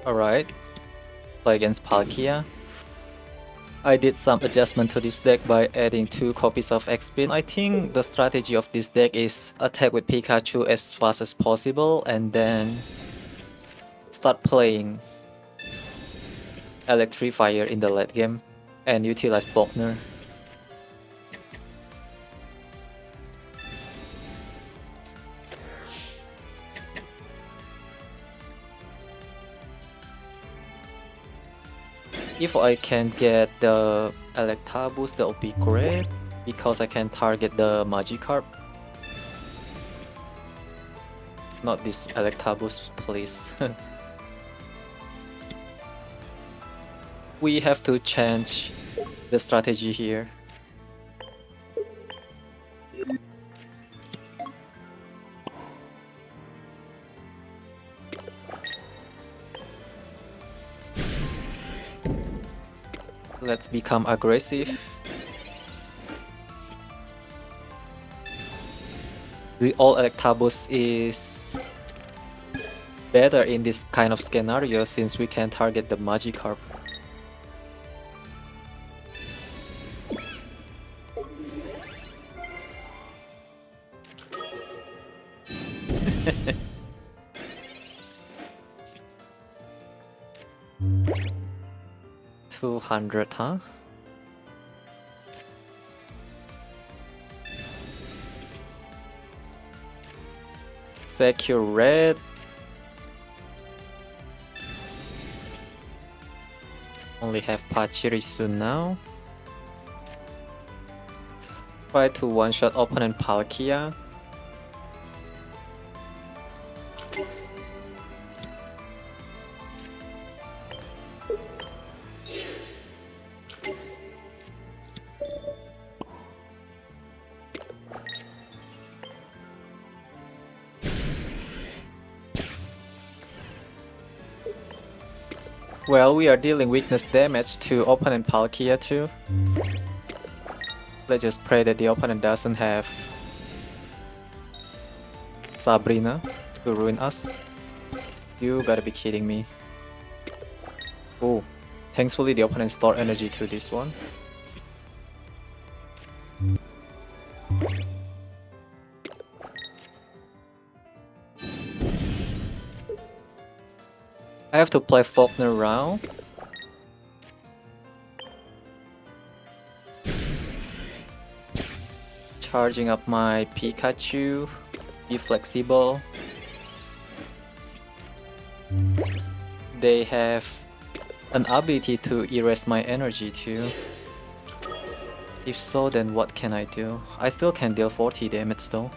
Alright, play against Palkia. I did some adjustment to this deck by adding 2 copies of X-Spin. I think the strategy of this deck is attack with Pikachu as fast as possible and then start playing Electrifire in the late game and utilize Volkner. If I can get the Electabuzz, that would be great, because I can target the Magikarp. Not this Electabuzz, please. We have to change the strategy here. Let's become aggressive. The all Electabuzz is better in this kind of scenario since we can target the Magikarp. $200, huh? Secure red. Only have Pachirisu now. Try to one-shot opponent Palkia. Well, we are dealing weakness damage to opponent Palkia too. Let's just pray that the opponent doesn't have Sabrina to ruin us. You gotta be kidding me. Oh, thankfully the opponent stored energy to this one. I have to play Volkner round. Charging up my Pikachu. Be flexible. They have an ability to erase my energy too. If so, then what can I do? I still can deal 40 damage though.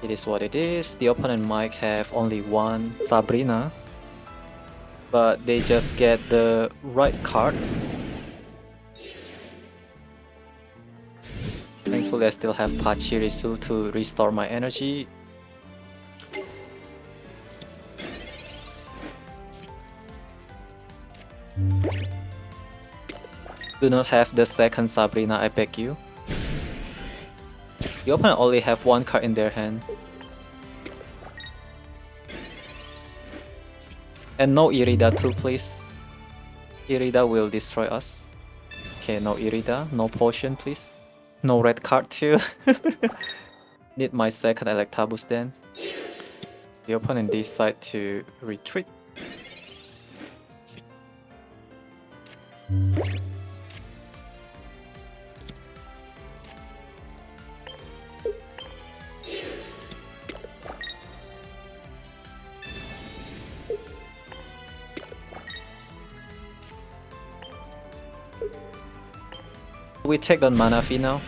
It is what it is. The opponent might have only one Sabrina, but they just get the right card. Thankfully I still have Pachirisu to restore my energy. Do not have the second Sabrina, I beg you. The opponent only have one card in their hand. And no Irida too, please. Irida will destroy us. Okay, no Irida, no potion, please. No red card too. Need my second Electabuzz then. The opponent decide to retreat. We take on Manaphy now,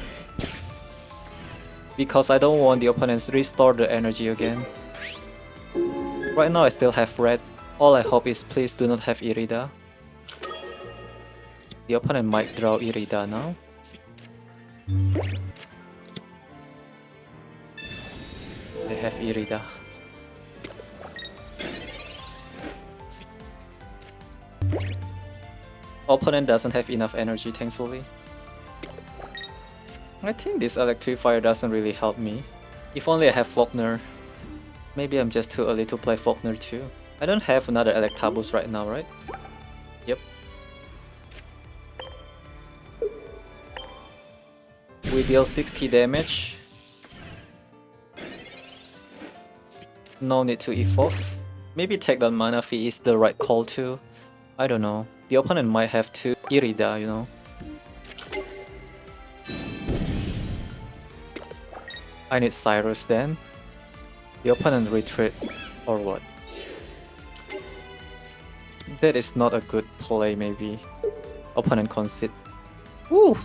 because I don't want the opponents restore the energy again. Right now I still have red. All I hope is please do not have Irida. The opponent might draw Irida now. They have Irida. Opponent doesn't have enough energy, thankfully. I think this Electrifire doesn't really help me. If only I have Volkner. Maybe I'm just too early to play Volkner too. I don't have another Electabuzz right now, right? Yep. We deal 60 damage. No need to evolve. Maybe take down Manaphy is the right call too. I don't know. The opponent might have to Irida, you know. I need Cyrus then. The opponent retreat or what? That is not a good play maybe. Opponent concede. Woo!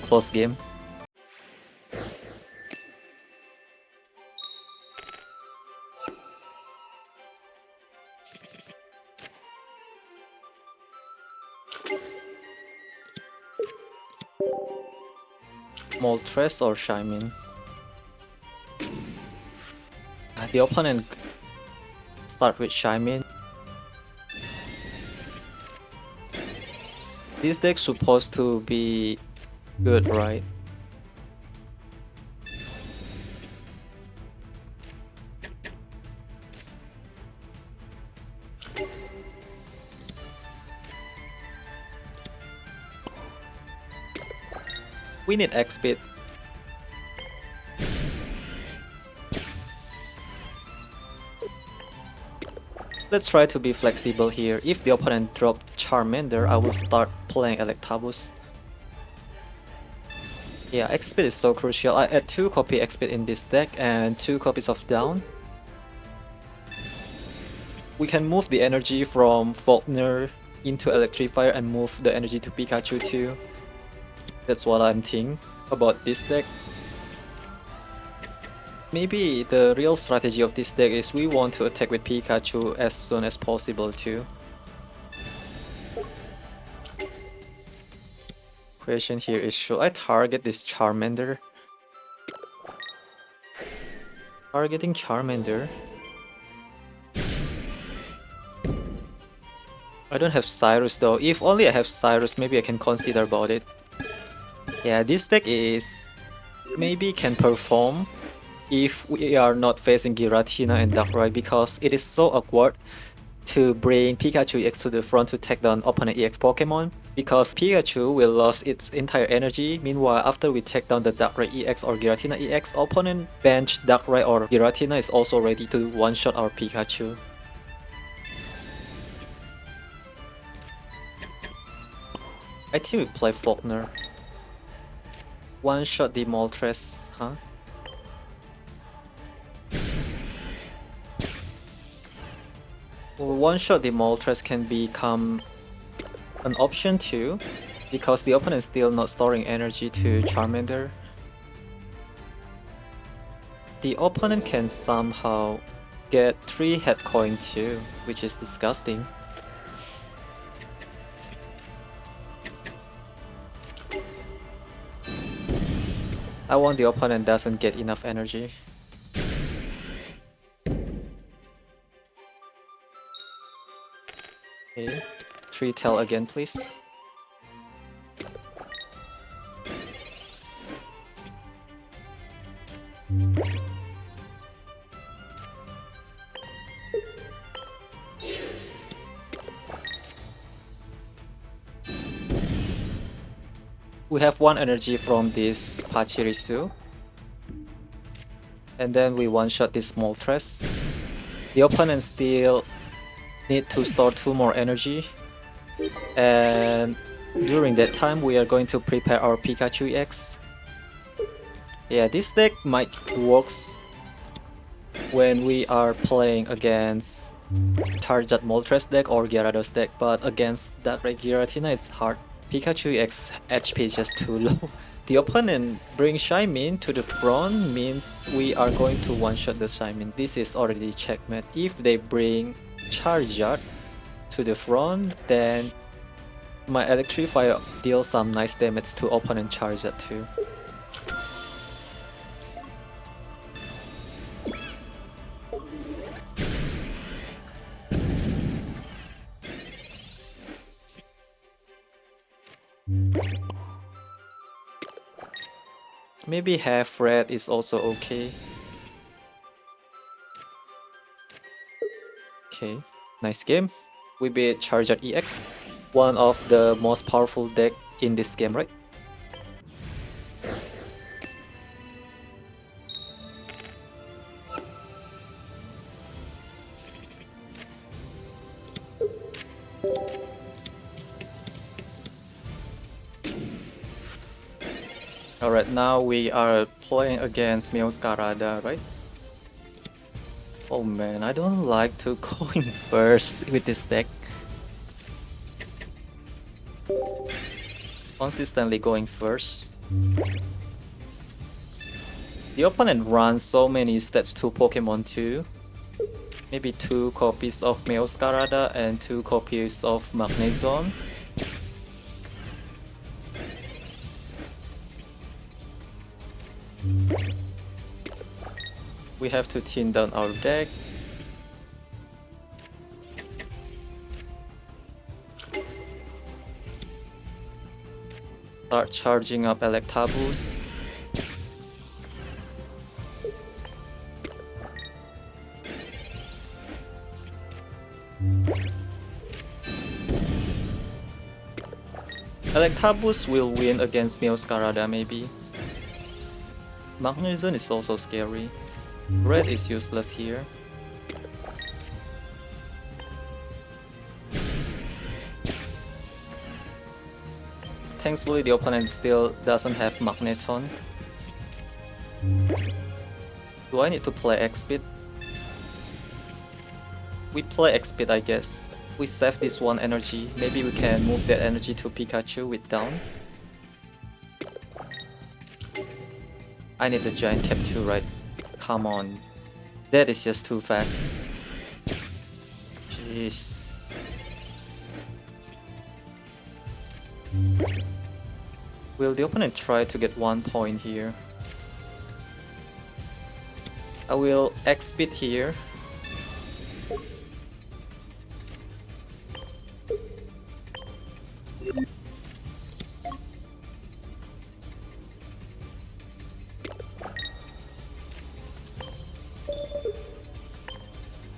Close game. Moltres or Shaymin. The opponent start with Shaymin. This deck supposed to be good, right? We need X-Speed. Let's try to be flexible here. If the opponent drops Charmander, I will start playing Electabuzz. Yeah, X-Speed is so crucial. I add 2 copy X-Speed in this deck and 2 copies of Down. We can move the energy from Volkner into Electivire and move the energy to Pikachu too. That's what I'm thinking about this deck. Maybe the real strategy of this deck is we want to attack with Pikachu as soon as possible too. Question here is, should I target this Charmander? Targeting Charmander. I don't have Cyrus though. If only I have Cyrus, maybe I can consider about it. Yeah, this deck is maybe can perform if we are not facing Giratina and Darkrai, because it is so awkward to bring Pikachu EX to the front to take down opponent EX Pokemon, because Pikachu will lose its entire energy. Meanwhile, after we take down the Darkrai EX or Giratina EX, opponent bench Darkrai or Giratina is also ready to one-shot our Pikachu. I think we play Volkner. One-shot the Moltres, huh? One-shot the Moltres can become an option too, because the opponent is still not storing energy to Charmander. The opponent can somehow get 3 head coin too, which is disgusting. I want the opponent doesn't get enough energy. Okay, 3 tail again please. We have 1 energy from this Pachirisu. And then we one-shot this Moltres. The opponent still need to store 2 more energy. And during that time we are going to prepare our Pikachu EX. Yeah, this deck might works when we are playing against Charizard Moltres deck or Gyarados deck, but against Darkrai Giratina it's hard. Pikachu EX HP is just too low. The opponent brings Shaymin to the front means we are going to one-shot the Shaymin. This is already checkmate. If they bring Charizard to the front, then my Electivire deals some nice damage to opponent Charizard too. Maybe half red is also okay. Okay, nice game. We beat Charizard EX, one of the most powerful deck in this game, right? Alright, now we are playing against Meowscarada, right? Oh man, I don't like to go in first with this deck. Consistently going first. The opponent runs so many stats 2 Pokemon too. Maybe 2 copies of Meowscarada and 2 copies of Magnezone. We have to thin down our deck. Start charging up Electabuzz. Electabuzz will win against Meowscarada maybe. Magnezone is also scary. Red is useless here. Thankfully the opponent still doesn't have Magnezone. Do I need to play X-Speed? We play X-Speed I guess. We save this one energy. Maybe we can move that energy to Pikachu with down. I need the giant cap too, right? Come on. That is just too fast. Jeez. Will the opponent try to get 1 point here? I will X-Speed here.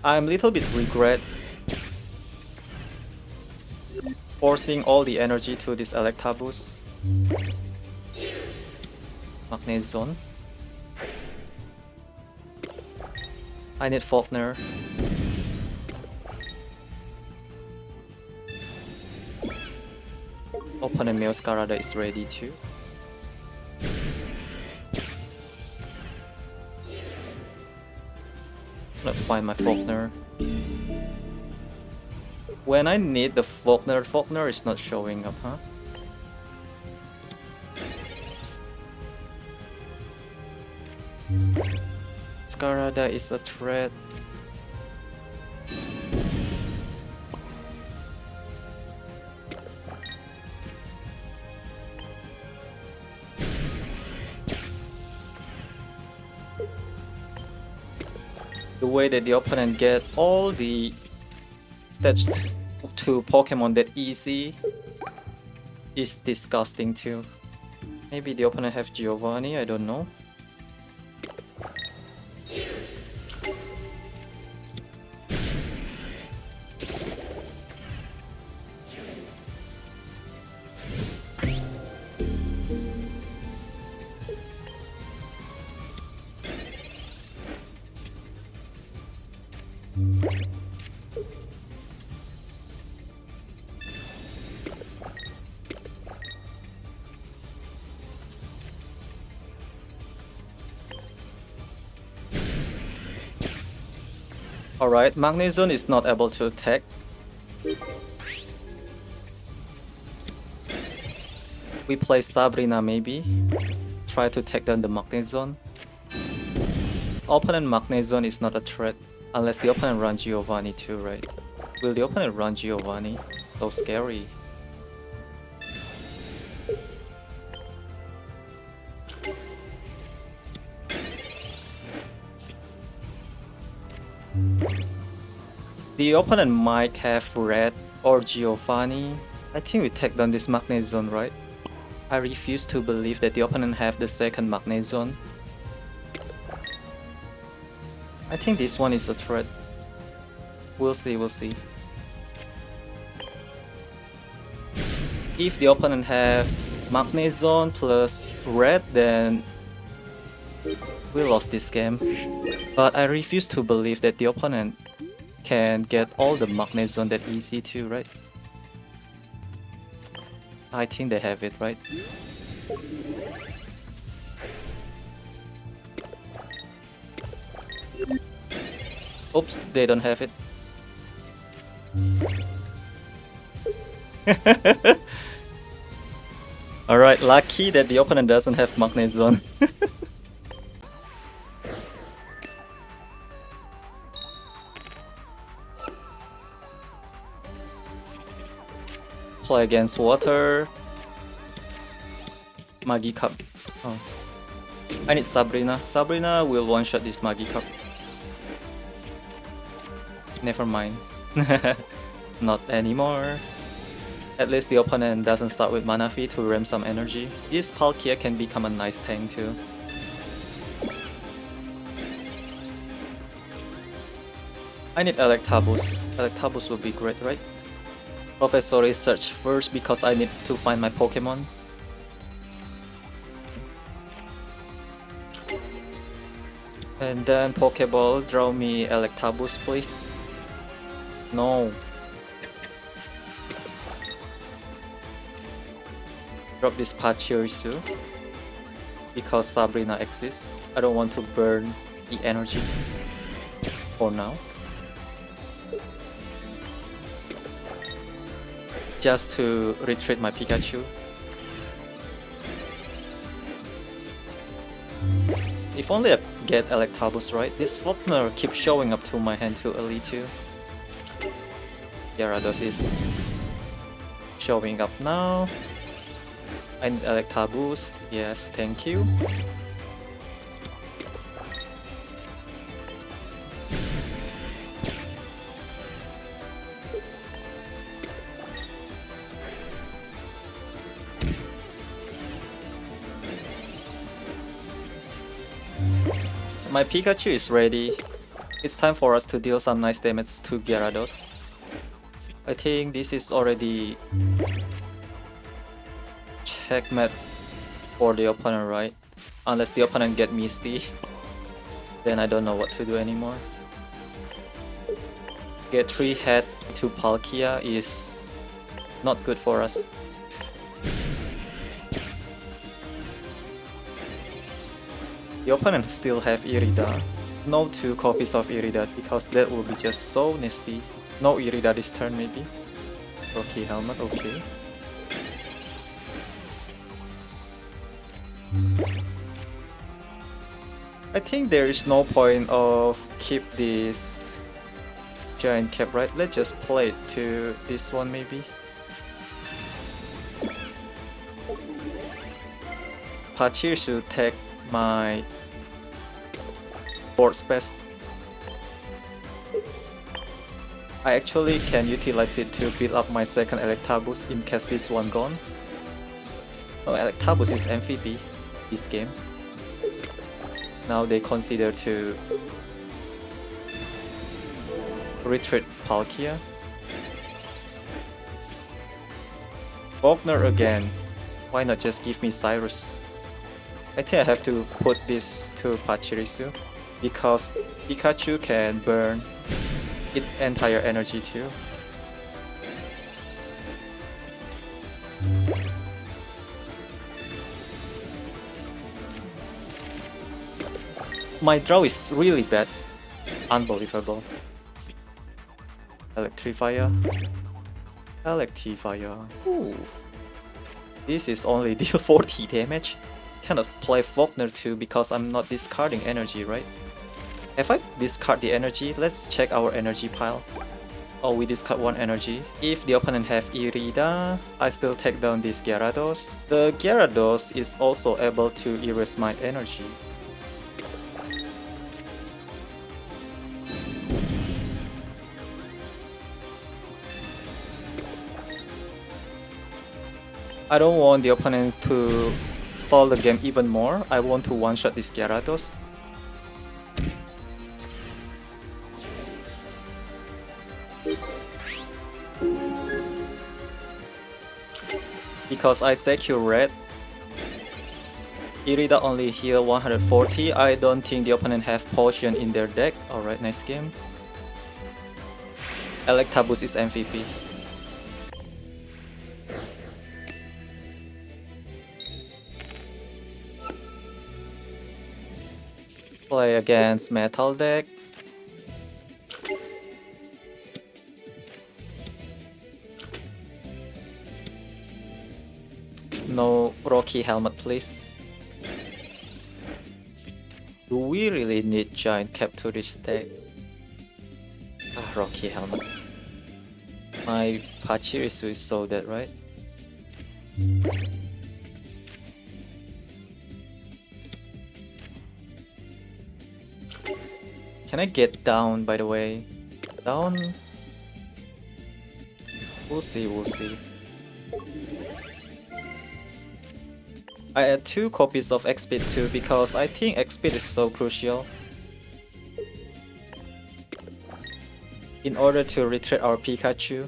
I'm a little bit regret forcing all the energy to this Electabuzz. Magnezone. I need Volkner. Opponent Meowscarada is ready too. Let's find my Volkner. When I need the Volkner is not showing up, huh? Skarmory is a threat. The way that the opponent get all the stats to Pokemon that easy is disgusting too. Maybe the opponent have Giovanni, I don't know. Alright, Magnezone is not able to attack. We play Sabrina maybe. Try to take down the Magnezone. Opponent Magnezone is not a threat. Unless the opponent runs Giovanni too, right? Will the opponent run Giovanni? So scary. The opponent might have Red or Giovanni. I think we take down this Magnezone, right? I refuse to believe that the opponent have the second Magnezone. I think this one is a threat. We'll see, we'll see. If the opponent have Magnezone plus red, then we lost this game. But I refuse to believe that the opponent can get all the Magnezone that easy too, right? I think they have it, right? Oops, they don't have it. Alright, lucky that the opponent doesn't have Magnezone. Play against water. Magikarp. Oh. I need Sabrina. Sabrina will one-shot this Magikarp. Never mind. Not anymore. At least the opponent doesn't start with Manaphy to ram some energy. This Palkia can become a nice tank too. I need Electabuzz. Electabuzz would be great, right? Professor Research first because I need to find my Pokémon. And then Pokeball, draw me Electabuzz please. No. Drop this Pachirisu because Sabrina exists. I don't want to burn the energy for now. Just to retreat my Pikachu. If only I get Electabuzz right. This Volkner keeps showing up to my hand too early too. Gyarados is showing up now. And Electabuzz, yes, thank you. My Pikachu is ready. It's time for us to deal some nice damage to Gyarados. I think this is already checkmate for the opponent, right? Unless the opponent get Misty, then I don't know what to do anymore. Get 3 head to Palkia is not good for us. The opponent still have Irida. No 2 copies of Irida because that will be just so nasty. No Irida this turn maybe. Okay, helmet, okay. I think there is no point of keep this giant cap, right? Let's just play it to this one maybe. Pachirisu take my board space. I actually can utilize it to build up my second Electabuzz in case this one gone. Oh, Electabuzz is MVP this game. Now they consider to retreat Palkia. Volkner again. Why not just give me Cyrus? I think I have to put this to Pachirisu because Pikachu can burn its entire energy too. My draw is really bad. Unbelievable. Electivire. Electivire. Ooh. This is only deal 40 damage. Cannot play Volkner too because I'm not discarding energy, right? If I discard the energy, let's check our energy pile. Oh, we discard 1 energy. If the opponent have Irida, I still take down this Gyarados. The Gyarados is also able to erase my energy. I don't want the opponent to stall the game even more. I want to one-shot this Gyarados. Because I secure red, Irida only heal 140. I don't think the opponent have potion in their deck. Alright, next game. Electabuzz is MVP. Play against metal deck. No Rocky helmet, please. Do we really need giant cap to this deck? Ah, Rocky helmet. My Pachirisu is so dead, right? Can I get down, by the way? Down? We'll see, we'll see. I add 2 copies of X-Speed too because I think X-Speed is so crucial. In order to retreat our Pikachu.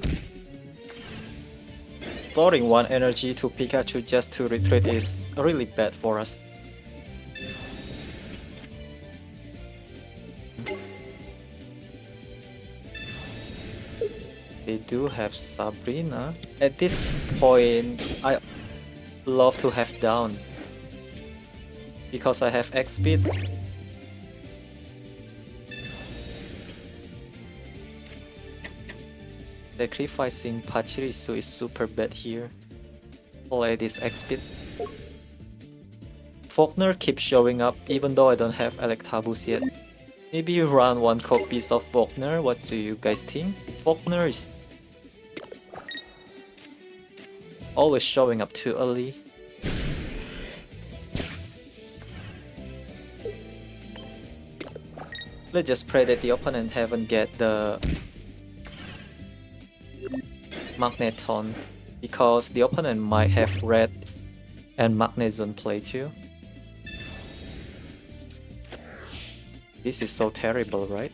Storing 1 energy to Pikachu just to retreat is really bad for us. They do have Sabrina. At this point, I love to have down. Because I have X-Speed. Sacrificing Pachirisu is super bad here. Play this X-Speed. Volkner keeps showing up even though I don't have Electabuzz yet. Maybe run 1 copies of Volkner. What do you guys think? Volkner is always showing up too early. Let's just pray that the opponent haven't get the Magnezone, because the opponent might have red and Magnezone play too. This is so terrible, right?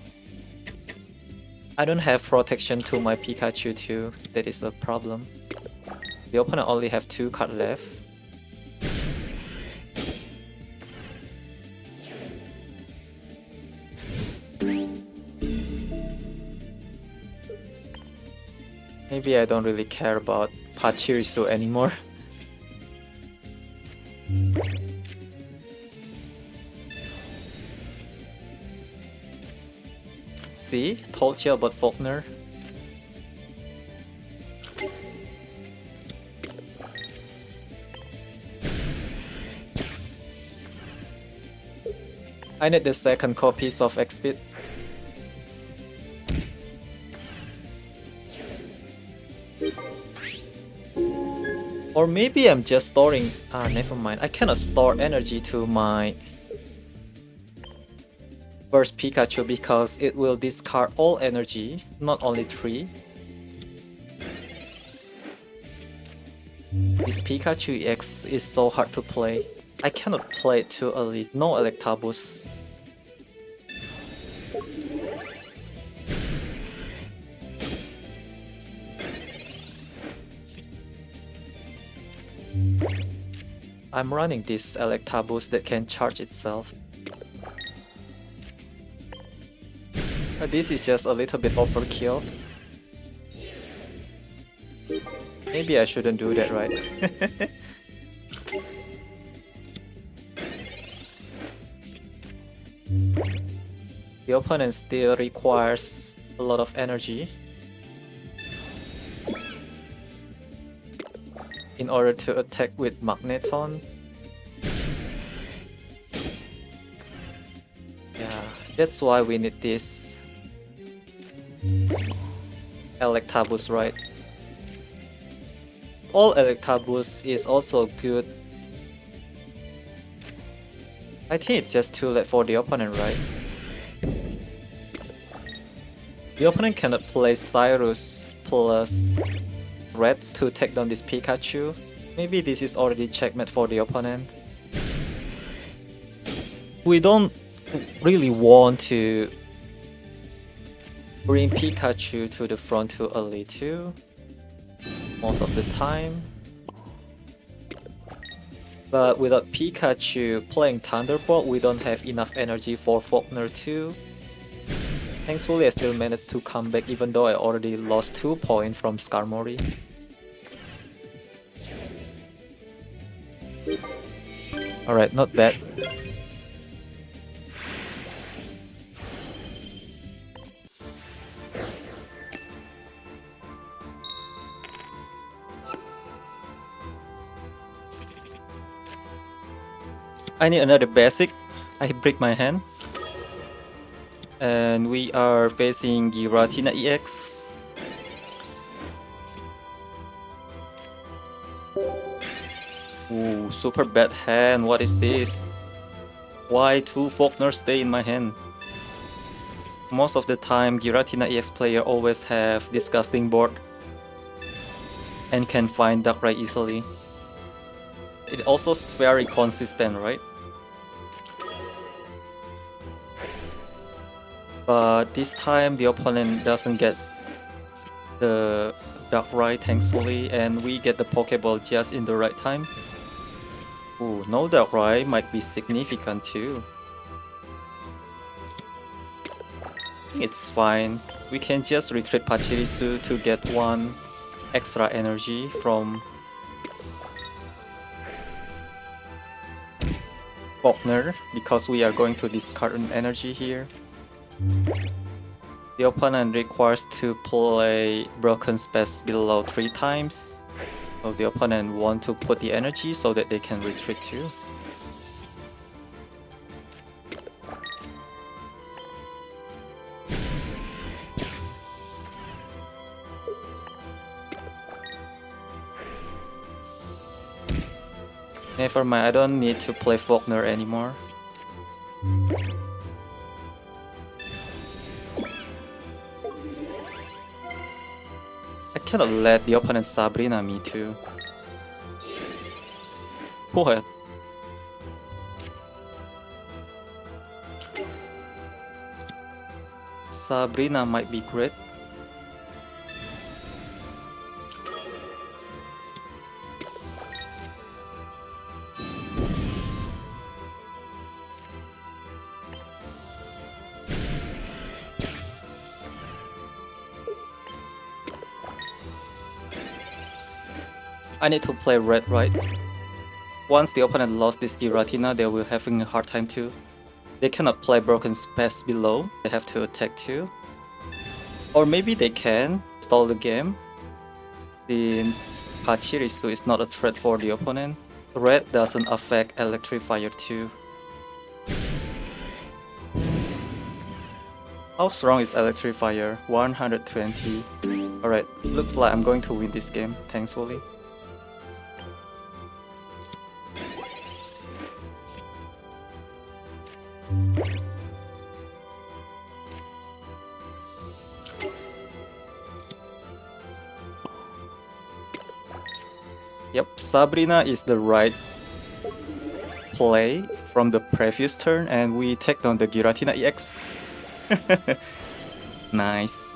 I don't have protection to my Pikachu too, that is the problem. The opponent only have 2 cards left. Maybe I don't really care about Pachirisu anymore. See? Told you about Volkner. I need the 2nd copies of X-Speed. Or maybe I'm just storing... never mind. I cannot store energy to my first Pikachu because it will discard all energy, not only 3. This Pikachu EX is so hard to play. I cannot play it too early. No Electabuzz. I'm running this Electabuzz that can charge itself. This is just a little bit overkill. Maybe I shouldn't do that, right? The opponent still requires a lot of energy in order to attack with Magnezone. Yeah, that's why we need this Electabuzz, right? All Electabuzz is also good. I think it's just too late for the opponent, right? The opponent cannot play Cyrus plus Reds to take down this Pikachu. Maybe this is already checkmate for the opponent. We don't really want to Bring Pikachu to the front too early too, most of the time. But without Pikachu playing Thunderbolt, we don't have enough energy for Volkner too. Thankfully, I still managed to come back even though I already lost 2 points from Skarmory. Alright, not bad. I need another basic. I break my hand. And we are facing Giratina EX. Ooh, super bad hand. What is this? Why 2 Volkner stay in my hand? Most of the time, Giratina EX player always have disgusting board and can find Darkrai easily. It also is very consistent, right? But this time the opponent doesn't get the Darkrai thankfully, and we get the Pokeball just in the right time. Ooh, no Darkrai might be significant too. It's fine. We can just retreat Pachirisu to get 1 extra energy from Volkner, because we are going to discard an energy here. The opponent requires to play Broken Space below 3 times. So the opponent want to put the energy so that they can retreat too. Never mind, I don't need to play Volkner anymore. I cannot let the opponent Sabrina me too. What? Sabrina might be great. I need to play red, right? Once the opponent lost this Giratina, they will having a hard time too. They cannot play Broken Space below, they have to attack too. Or maybe they can stall the game, since Pachirisu is not a threat for the opponent. Red doesn't affect Electivire too. How strong is Electivire? 120. Alright, looks like I'm going to win this game, thankfully. Yep, Sabrina is the right play from the previous turn, and we take down the Giratina EX. Nice.